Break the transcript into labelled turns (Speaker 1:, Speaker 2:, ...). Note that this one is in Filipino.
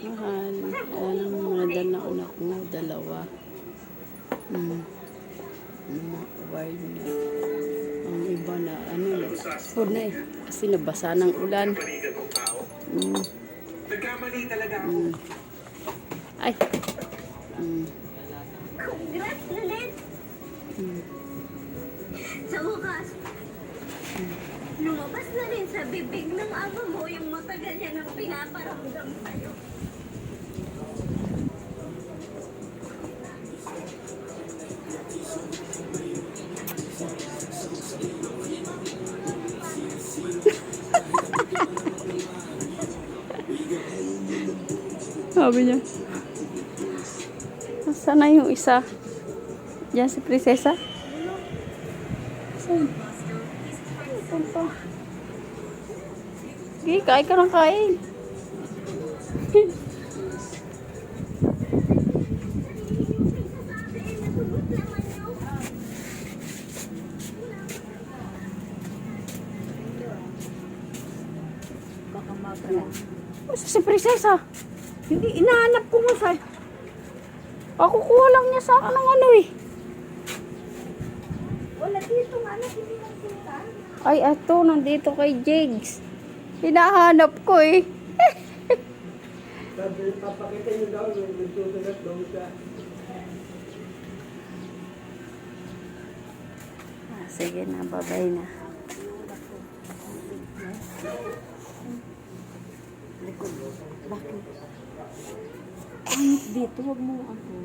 Speaker 1: Mahal. Ayan ang mga anak mo, dalawa. Mga wire na. Ang iba na, nag-upload na eh. Kasi nabasa ng ulan.
Speaker 2: Nagkamali talaga ako.
Speaker 1: Ay.
Speaker 3: Congrats, Lalit! Sa wakas, lumabas na rin sa bibig ng ama mo yung matagal niya nang pinaparamdam sa'yo.
Speaker 1: Sabi niya. Nasaan na yung isa? Diyan si Prinsesa? Saan? Saan pa? Sige, kain ka ng kain. Masa si Prinsesa?
Speaker 3: Hindi, inahanap ko mo sa...
Speaker 1: Ako kuha lang niya sa akin ng ano eh.
Speaker 3: Wala dito nga na, hindi nakita.
Speaker 1: Ay, ato, nandito kay Jigs. Hinahanap ko eh.
Speaker 2: Sabi, papakita nyo daw yung nagsusulat daw siya.
Speaker 1: Sige na, babay na.
Speaker 3: Bakit? Ang dito, huwag mo ako.